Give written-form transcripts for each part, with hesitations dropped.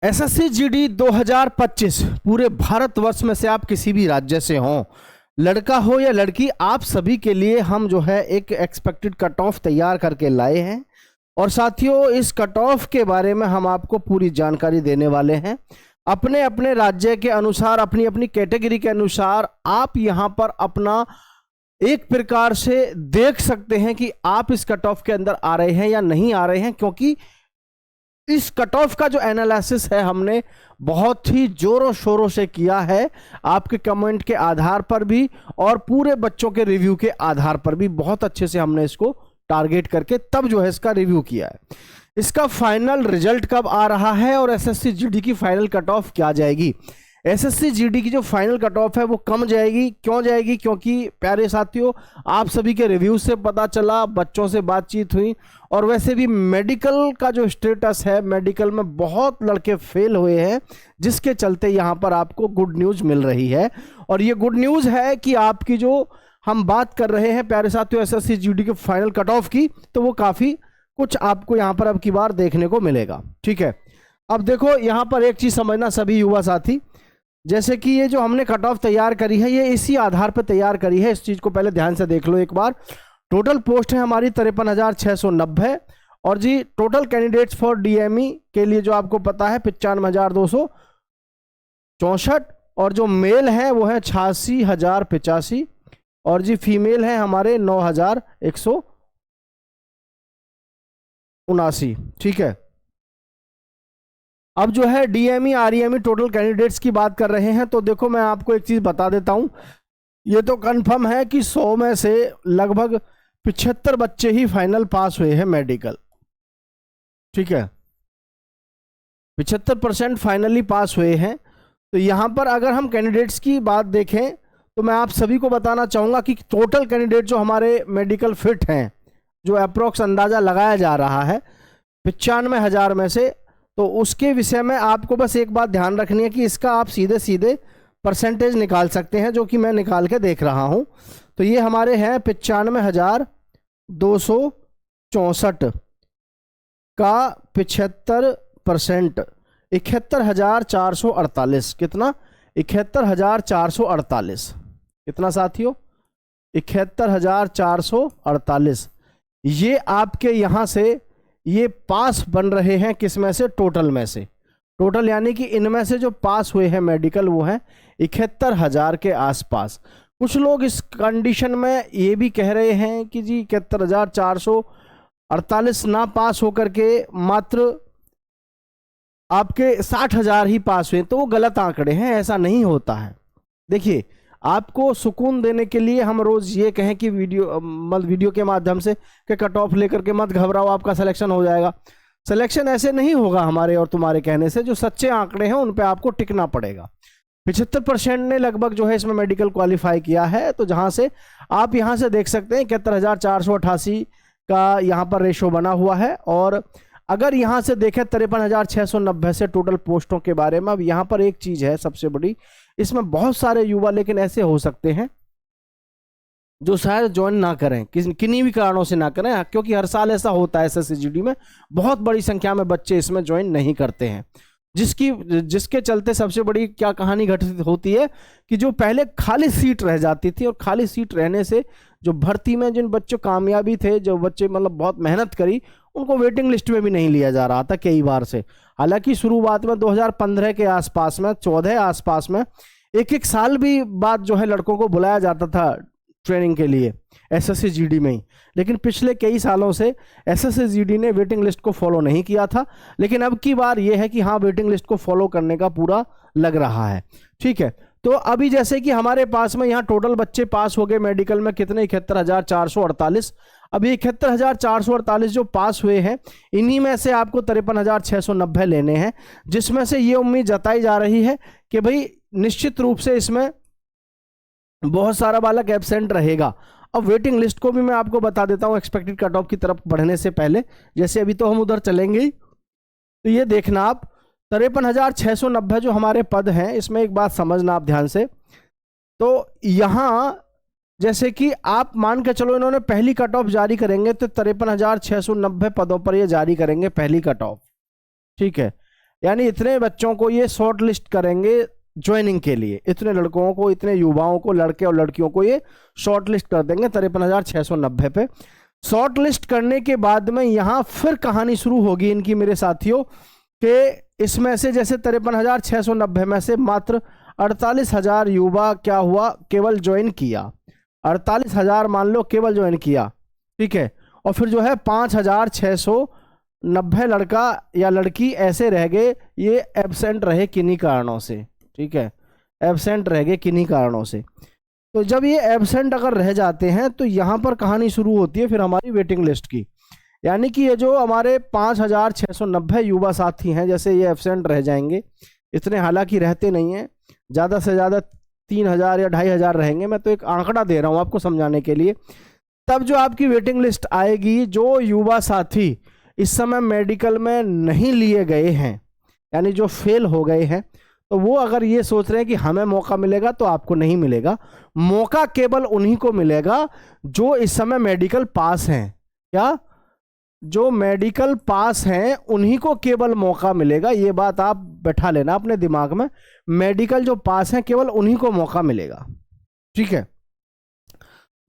SSC GD 2025 पूरे भारतवर्ष में से आप किसी भी राज्य से हों, लड़का हो या लड़की, आप सभी के लिए हम जो है एक एक्सपेक्टेड कट ऑफ तैयार करके लाए हैं। और साथियों, इस कट ऑफ के बारे में हम आपको पूरी जानकारी देने वाले हैं। अपने अपने राज्य के अनुसार, अपनी अपनी कैटेगरी के अनुसार आप यहां पर अपना एक प्रकार से देख सकते हैं कि आप इस कट ऑफ के अंदर आ रहे हैं या नहीं आ रहे हैं, क्योंकि इस कट ऑफ का जो एनालिसिस है हमने बहुत ही जोरों शोरों से किया है, आपके कमेंट के आधार पर भी और पूरे बच्चों के रिव्यू के आधार पर भी बहुत अच्छे से हमने इसको टारगेट करके तब जो है इसका रिव्यू किया है। इसका फाइनल रिजल्ट कब आ रहा है और एसएससी जीडी की फाइनल कट ऑफ क्या जाएगी। एसएससी जीडी की जो फाइनल कट ऑफ है वो कम जाएगी। क्यों जाएगी? क्योंकि प्यारे साथियों, आप सभी के रिव्यू से पता चला, बच्चों से बातचीत हुई, और वैसे भी मेडिकल का जो स्टेटस है, मेडिकल में बहुत लड़के फेल हुए हैं, जिसके चलते यहाँ पर आपको गुड न्यूज़ मिल रही है। और ये गुड न्यूज़ है कि आपकी जो हम बात कर रहे हैं प्यारे साथियों एसएससी जीडी के फाइनल कट ऑफ की, तो वो काफ़ी कुछ आपको यहाँ पर अब की बार देखने को मिलेगा। ठीक है, अब देखो यहाँ पर एक चीज़ समझना सभी युवा साथी, जैसे कि ये जो हमने कट ऑफ तैयार करी है ये इसी आधार पर तैयार करी है। इस चीज़ को पहले ध्यान से देख लो एक बार। टोटल पोस्ट है हमारी 53,690, और जी टोटल कैंडिडेट्स फॉर डीएमई के लिए जो आपको पता है 95,264, और जो मेल है वो है 86,085, और जी फीमेल है हमारे 9,179। ठीक है, अब जो है डीएमई आरईएमई टोटल कैंडिडेट्स की बात कर रहे हैं, तो देखो मैं आपको एक चीज़ बता देता हूं, ये तो कंफर्म है कि 100 में से लगभग 75 बच्चे ही फाइनल पास हुए हैं मेडिकल। ठीक है, 75% फाइनली पास हुए हैं। तो यहाँ पर अगर हम कैंडिडेट्स की बात देखें तो मैं आप सभी को बताना चाहूँगा कि टोटल कैंडिडेट जो हमारे मेडिकल फिट हैं, जो अप्रोक्स अंदाज़ा लगाया जा रहा है 95,000 में से, तो उसके विषय में आपको बस एक बात ध्यान रखनी है कि इसका आप सीधे सीधे परसेंटेज निकाल सकते हैं, जो कि मैं निकाल के देख रहा हूं। तो ये हमारे हैं 95,264 का 75%, 71,448। कितना? 71,448। कितना साथियों? 71,448। ये आपके यहाँ से ये पास बन रहे हैं किस में से? टोटल में से। टोटल यानी कि इनमें से जो पास हुए हैं मेडिकल वो हैं 71,000 के आसपास। कुछ लोग इस कंडीशन में ये भी कह रहे हैं कि जी 71,448 ना पास होकर के मात्र आपके 60,000 ही पास हुए, तो वो गलत आंकड़े हैं, ऐसा नहीं होता है। देखिए, आपको सुकून देने के लिए हम रोज़ ये कहें कि वीडियो के माध्यम से कि कट ऑफ लेकर के मत घबराओ, आपका सिलेक्शन हो जाएगा। सिलेक्शन ऐसे नहीं होगा हमारे और तुम्हारे कहने से। जो सच्चे आंकड़े हैं उन पे आपको टिकना पड़ेगा। 75% ने लगभग जो है इसमें मेडिकल क्वालिफाई किया है। तो जहाँ से आप यहाँ से देख सकते हैं 71,488 का यहाँ पर रेशो बना हुआ है। और अगर यहाँ से देखें 53,690 से टोटल पोस्टों के बारे में, अब यहाँ पर एक चीज़ है सबसे बड़ी, इसमें बहुत सारे युवा लेकिन ऐसे हो सकते हैं जो शायद ज्वाइन ना करें, किन्हीं भी कारणों से ना करें, क्योंकि हर साल ऐसा होता है एसएससी जीडी में बहुत बड़ी संख्या में बच्चे इसमें ज्वाइन नहीं करते हैं, जिसके चलते सबसे बड़ी क्या कहानी घटित होती है कि जो पहले खाली सीट रह जाती थी, और खाली सीट रहने से जो भर्ती में जिन बच्चों कामयाबी थे, जो बच्चे मतलब बहुत मेहनत करी, उनको वेटिंग लिस्ट में भी नहीं लिया जा रहा था कई बार से। हालांकि शुरुआत में 2015 के आसपास में, 14 आसपास में, एक साल भी बाद जो है लड़कों को बुलाया जाता था ट्रेनिंग के लिए एसएससी जीडी में ही। लेकिन पिछले कई सालों से एसएससी जीडी ने वेटिंग लिस्ट को फॉलो नहीं किया था, लेकिन अब की बार ये है कि हाँ, वेटिंग लिस्ट को फॉलो करने का पूरा लग रहा है। ठीक है, तो अभी जैसे कि हमारे पास में यहाँ टोटल बच्चे पास हो गए मेडिकल में कितने? 71,448। अभी 71,448 जो पास हुए हैं, इन्हीं में से आपको 53,690 लेने हैं, जिसमें से ये उम्मीद जताई जा रही है कि भाई निश्चित रूप से इसमें बहुत सारा बालक एब्सेंट रहेगा। अब वेटिंग लिस्ट को भी मैं आपको बता देता हूं एक्सपेक्टेड कट ऑफ की तरफ बढ़ने से पहले, जैसे अभी तो हम उधर चलेंगे ही। तो ये देखना आप 53,690 जो हमारे पद हैं, इसमें एक बात समझना आप ध्यान से। तो यहाँ जैसे कि आप मान के चलो इन्होंने पहली कट ऑफ जारी करेंगे तो 53,690 पदों पर ये जारी करेंगे पहली कट ऑफ। ठीक है, यानी इतने बच्चों को ये शॉर्ट लिस्ट करेंगे ज्वाइनिंग के लिए, इतने लड़कों को, इतने युवाओं को, लड़के और लड़कियों को ये शॉर्ट लिस्ट कर देंगे 53,690 पे। शॉर्ट लिस्ट करने के बाद में यहाँ फिर कहानी शुरू होगी इनकी मेरे साथियों, कि इसमें से जैसे 53,690 में से मात्र 48,000 युवा क्या हुआ, केवल ज्वाइन किया, 48,000 मान लो केवल ज्वाइन किया, ठीक है। और फिर जो है 5,690 लड़का या लड़की ऐसे रह गए, ये एब्सेंट रहे किन्हीं कारणों से, ठीक है, एब्सेंट रह गए किन्हीं कारणों से। तो जब ये एब्सेंट अगर रह जाते हैं तो यहाँ पर कहानी शुरू होती है फिर हमारी वेटिंग लिस्ट की। यानी कि ये जो हमारे 5,690 युवा साथी हैं, जैसे ये एब्सेंट रह जाएंगे, इतने हालांकि रहते नहीं हैं, ज़्यादा से ज़्यादा 3,000 या 2,500 रहेंगे, मैं तो एक आंकड़ा दे रहा हूँ आपको समझाने के लिए। तब जो आपकी वेटिंग लिस्ट आएगी, जो युवा साथी इस समय मेडिकल में नहीं लिए गए हैं, यानी जो फेल हो गए हैं, तो वो अगर ये सोच रहे हैं कि हमें मौका मिलेगा, तो आपको नहीं मिलेगा। मौका केवल उन्हीं को मिलेगा जो इस समय मेडिकल पास हैं। क्या? जो मेडिकल पास हैं उन्हीं को केवल मौका मिलेगा। ये बात आप बैठा लेना अपने दिमाग में, मेडिकल जो पास हैं केवल उन्हीं को मौका मिलेगा, ठीक है।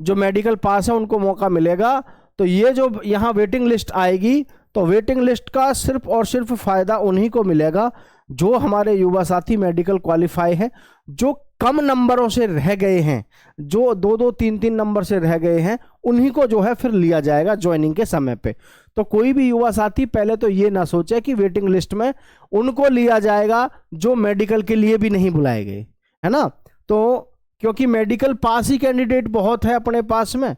जो मेडिकल पास है उनको मौका मिलेगा। तो ये जो यहाँ वेटिंग लिस्ट आएगी, तो वेटिंग लिस्ट का सिर्फ और सिर्फ फायदा उन्हीं को मिलेगा जो हमारे युवा साथी मेडिकल क्वालिफाई है, जो कम नंबरों से रह गए हैं, जो 2-2, 3-3 नंबर से रह गए हैं, उन्हीं को जो है फिर लिया जाएगा ज्वाइनिंग के समय पे। तो कोई भी युवा साथी पहले तो ये ना सोचे कि वेटिंग लिस्ट में उनको लिया जाएगा जो मेडिकल के लिए भी नहीं बुलाए गए, है ना। तो क्योंकि मेडिकल पास ही कैंडिडेट बहुत है अपने पास में,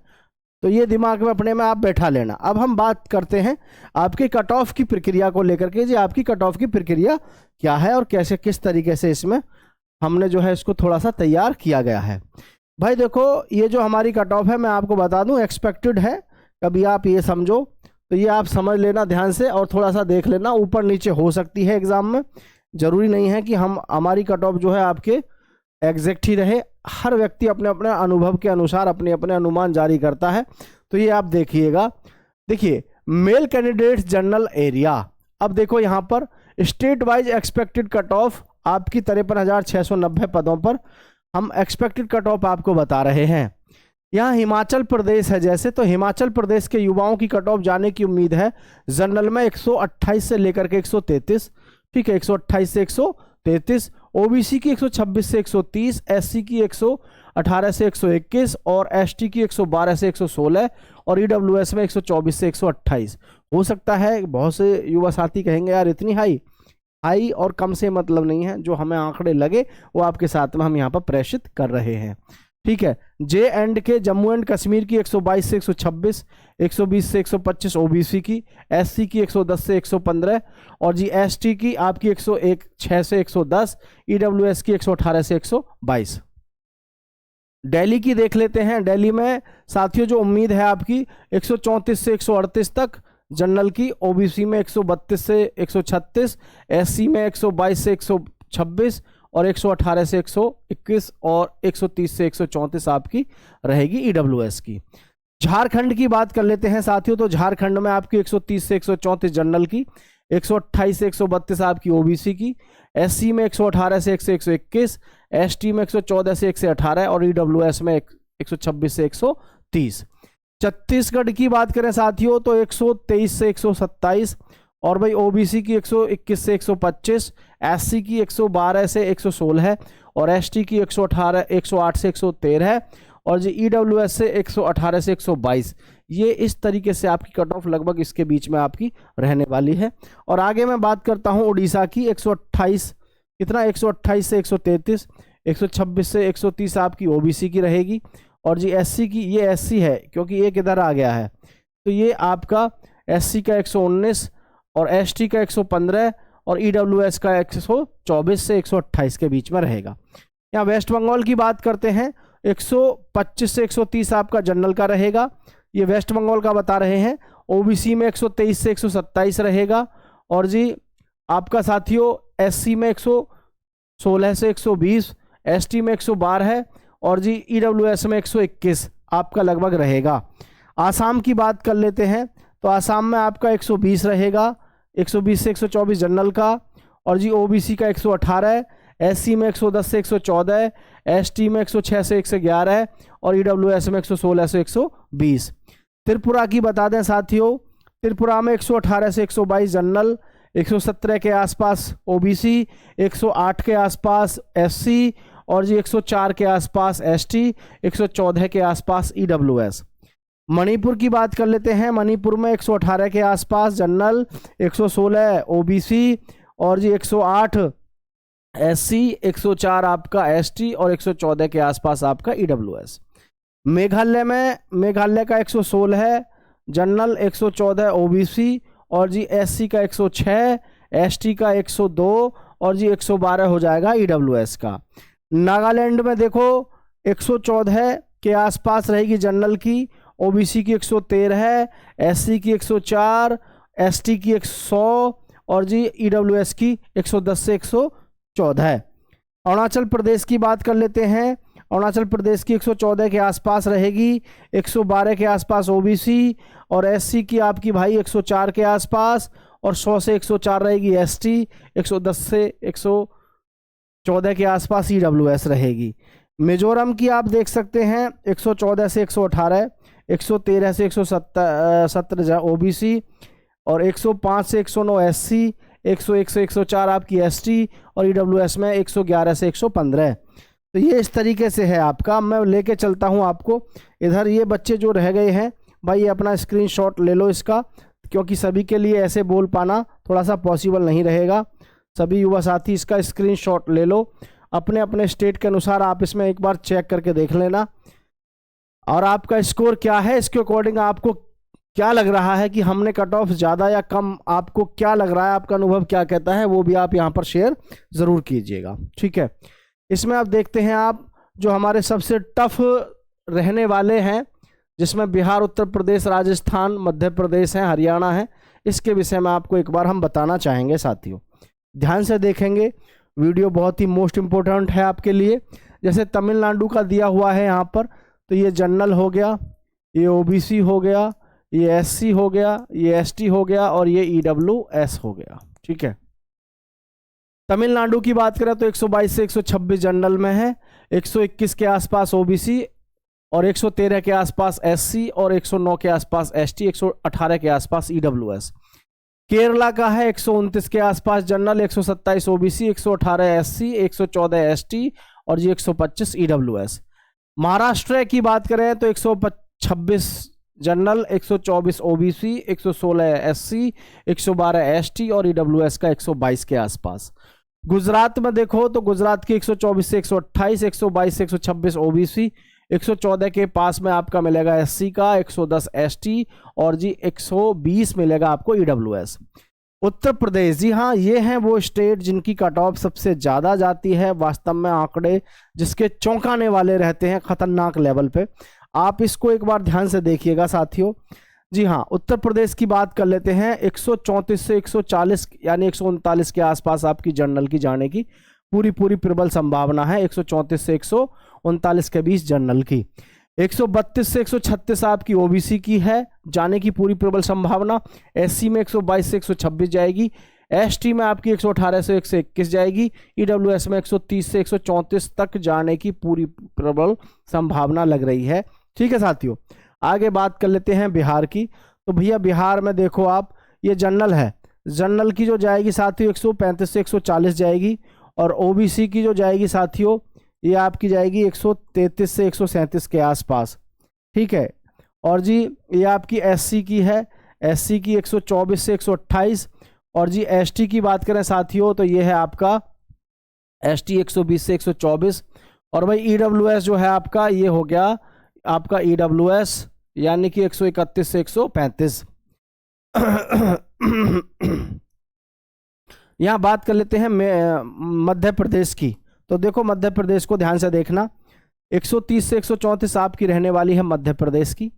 तो ये दिमाग में अपने में आप बैठा लेना। अब हम बात करते हैं आपके कट ऑफ की प्रक्रिया को लेकर के, जी आपकी कट ऑफ की प्रक्रिया क्या है और कैसे किस तरीके से इसमें हमने जो है इसको थोड़ा सा तैयार किया गया है। भाई देखो, ये जो हमारी कट ऑफ है मैं आपको बता दूं एक्सपेक्टेड है, कभी आप ये समझो तो ये आप समझ लेना ध्यान से और थोड़ा सा देख लेना, ऊपर नीचे हो सकती है एग्जाम में, जरूरी नहीं है कि हमारी कट ऑफ जो है आपके एग्जैक्ट ही रहे। हर व्यक्ति अपने अपने अनुभव के अनुसार अपने अपने अनुमान जारी करता है। तो ये आप देखिएगा, देखिए मेल कैंडिडेट्स जनरल एरिया। अब देखो यहाँ पर state wise expected cut off आपकी 53,690 पदों पर हम एक्सपेक्टेड कट ऑफ आपको बता रहे हैं। यहाँ हिमाचल प्रदेश है जैसे, तो हिमाचल प्रदेश के युवाओं की कट ऑफ जाने की उम्मीद है जनरल में 128 से लेकर के 133, ठीक है, 128 से 133, ओबीसी की 126 से 130, एससी की 118 से 121 और एसटी की 112 से 116 और ईडब्ल्यूएस में 124 से 128। हो सकता है बहुत से युवा साथी कहेंगे यार इतनी हाई और कम से मतलब नहीं है, जो हमें आंकड़े लगे वो आपके साथ में हम यहाँ पर प्रेषित कर रहे हैं, ठीक है। जे एंड के जम्मू एंड कश्मीर की 122 से 126, 120 से 125 ओबीसी की, एससी की 110 से 115 और जी एसटी की आपकी 106 से 110, ईडब्ल्यूएस की 118 से 122। दिल्ली की देख लेते हैं। दिल्ली में साथियों जो उम्मीद है आपकी 134 से 138 तक जनरल की, ओबीसी में 132 से 136, एससी में 122 से 126 और 118 से 121 और 130 से 134 आपकी रहेगी ईडब्ल्यूएस की। झारखंड की बात कर लेते हैं साथियों, तो झारखंड में आपकी 130 से 134 जनरल की, 128 से 132 आपकी ओबीसी की, एससी में 118 से 121, एसटी में 114 से 118 और ईडब्ल्यूएस में 126 से 130। छत्तीसगढ़ की बात करें साथियों तो 123 से 127 और भाई ओबीसी की 121 से 125, एससी की 112 से 116 और एसटी की 108 से 113 और जी ईडब्ल्यूएस से 118 से 122। ये इस तरीके से आपकी कट ऑफ लगभग इसके बीच में आपकी रहने वाली है। और आगे मैं बात करता हूं उड़ीसा की, 128 कितना, 128 से 133, 126 से 130 आपकी ओबीसी की रहेगी और जी एससी की, ये एससी है क्योंकि एक इधर आ गया है, तो ये आपका एससी का 119 और एसटी का 115 और ईडब्ल्यूएस का 124 से 128 के बीच में रहेगा। यहाँ वेस्ट बंगाल की बात करते हैं, 125 से 130 आपका जनरल का रहेगा, ये वेस्ट बंगाल का बता रहे हैं। ओबीसी में 123 से 127 रहेगा और जी आपका साथियों एससी में 116 से 120, एसटी में 112 और जी ईडब्ल्यूएस में 121 आपका लगभग रहेगा। आसाम की बात कर लेते हैं, तो आसाम में आपका 120 रहेगा, 120 से 124 जनरल का और जी ओबीसी का 118, एससी में 110 से 114, एसटी में 106 से 111 और ईडब्ल्यूएस में 116 से 120। त्रिपुरा की बता दें साथियों, त्रिपुरा में 118 से 122 जनरल, 117 के आसपास ओबीसी, 108 के आसपास एससी और जी 104 के आसपास एसटी, 114 के आसपास ईडब्ल्यूएस। मणिपुर की बात कर लेते हैं। मणिपुर में 118 के आसपास जनरल, 116 ओबीसी और जी 108 एससी, 104 आपका एसटी और 114 के आसपास आपका ईडब्ल्यूएस। मेघालय का 116 जनरल, 114 ओबीसी और जी एससी का 106, एसटी का 102 और जी 112 हो जाएगा ईडब्ल्यूएस का। नागालैंड में देखो 114 के आसपास रहेगी जनरल की, ओबीसी की 113, एससी की 104, एसटी की 100 और जी ईडब्ल्यूएस की 110 से 114। अरुणाचल प्रदेश की बात कर लेते हैं। अरुणाचल प्रदेश की 114 के आसपास रहेगी, 112 के आसपास ओबीसी और एससी की आपकी भाई 104 के आसपास और 100 से 104 रहेगी एसटी, 110 से 114 के आसपास ईडब्ल्यूएस रहेगी। मिजोरम की आप देख सकते हैं 114 से 118, 113 से 117 ओबीसी और 105 से 109 एससी, 101 से 104 आपकी एसटी और ईडब्ल्यूएस में 111 से 115। तो ये इस तरीके से है आपका। मैं लेके चलता हूँ आपको इधर। ये बच्चे जो रह गए हैं भाई, ये अपना स्क्रीनशॉट ले लो इसका, क्योंकि सभी के लिए ऐसे बोल पाना थोड़ा सा पॉसिबल नहीं रहेगा। सभी युवा साथी इसका स्क्रीनशॉट ले लो, अपने अपने स्टेट के अनुसार आप इसमें एक बार चेक करके देख लेना और आपका स्कोर क्या है, इसके अकॉर्डिंग आपको क्या लग रहा है कि हमने कट ऑफ ज़्यादा या कम, आपको क्या लग रहा है, आपका अनुभव क्या कहता है, वो भी आप यहाँ पर शेयर ज़रूर कीजिएगा। ठीक है, इसमें आप देखते हैं आप जो हमारे सबसे टफ रहने वाले हैं, जिसमें बिहार, उत्तर प्रदेश, राजस्थान, मध्य प्रदेश है, हरियाणा है, इसके विषय में आपको एक बार हम बताना चाहेंगे साथियों। ध्यान से देखेंगे, वीडियो बहुत ही मोस्ट इम्पोर्टेंट है आपके लिए। जैसे तमिलनाडु का दिया हुआ है यहाँ पर, तो ये जनरल हो गया, ये ओबीसी हो गया, ये एससी हो गया, ये एसटी हो गया और ये ईडब्ल्यूएस हो गया। ठीक है, तमिलनाडु की बात करें तो 122 से 126 जनरल में है, 121 के आसपास ओबीसी और 113 के आसपास एससी और 109 के आसपास एसटी, 118 के आसपास ईडब्ल्यूएस। केरला का है 129 के आसपास जनरल, 127 ओबीसी, 118 एससी, 114 एसटी और जी 125 ईडब्ल्यूएस। महाराष्ट्र की बात करें तो 126 जनरल, 124 ओबीसी, 116 एससी, 112 एसटी और ईडब्ल्यूएस का 122 के आसपास। गुजरात में देखो तो गुजरात की 124 से 128, 122 से 126 ओबीसी, 114 के पास में आपका मिलेगा एससी का, 110 एसटी और जी 120 मिलेगा आपको ईडब्ल्यूएस। उत्तर प्रदेश, जी हाँ, ये हैं वो स्टेट जिनकी कट ऑफ सबसे ज़्यादा जाती है। वास्तव में आंकड़े जिसके चौंकाने वाले रहते हैं, खतरनाक लेवल पे। आप इसको एक बार ध्यान से देखिएगा साथियों। जी हाँ, उत्तर प्रदेश की बात कर लेते हैं। 134 से 140 यानी 139 के आसपास आपकी जनरल की जाने की पूरी प्रबल संभावना है। 134 से 139 के बीच जनरल की। 132 से 136 आपकी ओबीसी की है जाने की पूरी प्रबल संभावना। एससी में 122 से 126 जाएगी। एसटी में आपकी 118 से 121 जाएगी। ईडब्ल्यूएस में 130 से 134 तक जाने की पूरी प्रबल संभावना लग रही है। ठीक है साथियों, आगे बात कर लेते हैं बिहार की। तो भैया बिहार में देखो आप, ये जनरल है, जनरल की जो जाएगी साथियों 135 से 140 जाएगी और ओबीसी की जो जाएगी साथियों ये आपकी जाएगी 133 से 137 के आसपास। ठीक है, और जी ये आपकी एससी की है, एससी की 124 से 128 और जी एसटी की बात करें साथियों तो ये है आपका एसटी 120 से 124 और भाई ईडब्ल्यूएस जो है आपका ये हो गया आपका ईडब्ल्यूएस यानी कि 131 से 135। यहाँ बात कर लेते हैं मध्य प्रदेश की। तो देखो मध्य प्रदेश को ध्यान से देखना, 130 से 134 आपकी रहने वाली है मध्य प्रदेश की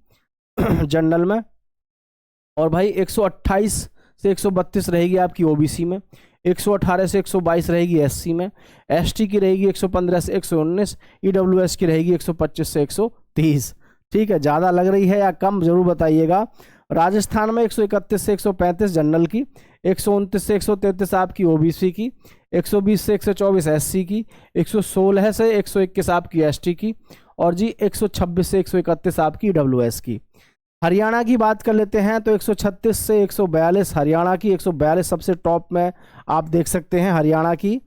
जनरल में और भाई 128 से 132 रहेगी आपकी ओबीसी में, 118 से 122 रहेगी एससी में, एसटी की रहेगी 115 से 119, ईडब्ल्यूएस की रहेगी 125 से 130। ठीक है, ज़्यादा लग रही है या कम जरूर बताइएगा। राजस्थान में 131 से 135 जनरल की, 129 से 133 आपकी ओबीसी की, 120 से 124 एससी की, 116 से 121 आपकी एसटी की, और जी 126 से 131 आपकी ईडब्ल्यूएस की। हरियाणा की बात कर लेते हैं तो 136 से 142 हरियाणा की, 142 सबसे टॉप में आप देख सकते हैं हरियाणा की,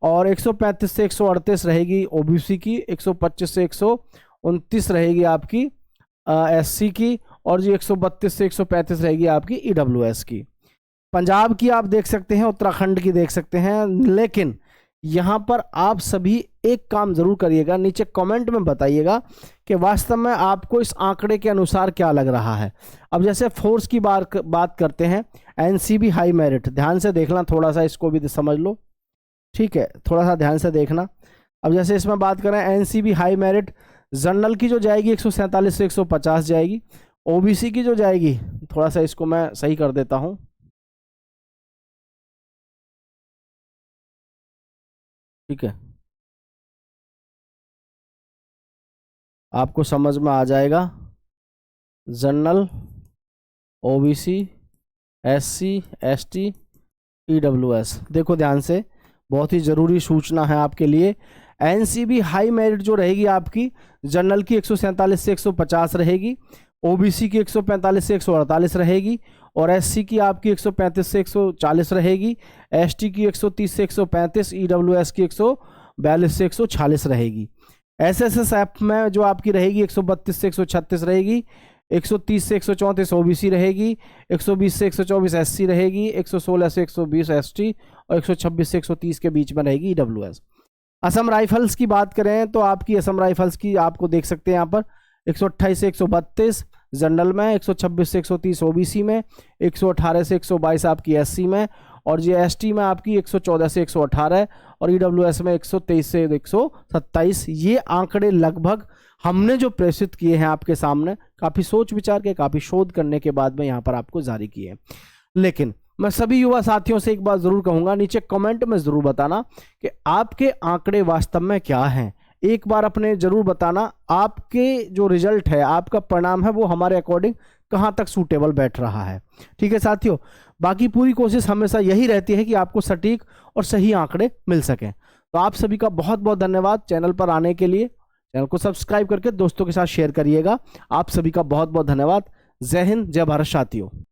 और 135 से 138 रहेगी ओबीसी की, 125 से 129 रहेगी आपकी एससी की, और जी 132 से 135 रहेगी आपकी ईडब्ल्यूएस की। पंजाब की आप देख सकते हैं, उत्तराखंड की देख सकते हैं, लेकिन यहाँ पर आप सभी एक काम जरूर करिएगा, नीचे कमेंट में बताइएगा कि वास्तव में आपको इस आंकड़े के अनुसार क्या लग रहा है। अब जैसे फोर्स की बात करते हैं, एनसीबी हाई मेरिट, ध्यान से देखना, थोड़ा सा इसको भी समझ लो, ठीक है, थोड़ा सा ध्यान से देखना। अब जैसे इसमें बात करें एनसीबी हाई मेरिट, जनरल की जो जाएगी 147 से 150 जाएगी, ओबीसी की जो जाएगी, थोड़ा सा इसको मैं सही कर देता हूँ, ठीक है, आपको समझ में आ जाएगा। General, OBC, SC, ST, EWS, देखो ध्यान से, बहुत ही ज़रूरी सूचना है आपके लिए। एनसीबी हाई मेरिट जो रहेगी आपकी, जनरल की 147 से 150 रहेगी, ओबीसी की 145 से 148 रहेगी, और एससी की आपकी 135 से 140 रहेगी, एसटी की 130 से 135, ईडब्ल्यूएस की 142 से 146 रहेगी। एसएसएफ में जो आपकी रहेगी 132 से 136 रहेगी, 130 से 134 ओबीसी रहेगी, 120 से 124 एससी रहेगी, 116 से 120 एसटी, और 126 से 130 के बीच में रहेगी ईडब्ल्यूएस। असम राइफल्स की बात करें तो आपकी असम राइफल्स की आपको देख सकते हैं यहाँ पर 128 से 132 जनरल में, 126 से 130 ओबीसी में, 118 से 122 आपकी एससी में, और जी एसटी में आपकी 114 से 118, और ईडब्ल्यूएस में 123 से 127। ये आंकड़े लगभग हमने जो प्रेषित किए हैं आपके सामने, काफ़ी सोच विचार के, काफ़ी शोध करने के बाद में यहाँ पर आपको जारी किए। लेकिन मैं सभी युवा साथियों से एक बात जरूर कहूँगा, नीचे कमेंट में ज़रूर बताना कि आपके आंकड़े वास्तव में क्या हैं। एक बार अपने जरूर बताना, आपके जो रिजल्ट है, आपका परिणाम है, वो हमारे अकॉर्डिंग कहाँ तक सूटेबल बैठ रहा है। ठीक है साथियों, बाकी पूरी कोशिश हमेशा यही रहती है कि आपको सटीक और सही आंकड़े मिल सकें। तो आप सभी का बहुत बहुत धन्यवाद चैनल पर आने के लिए। चैनल को सब्सक्राइब करके दोस्तों के साथ शेयर करिएगा। आप सभी का बहुत बहुत धन्यवाद। जय हिंद, जय भारत साथियों।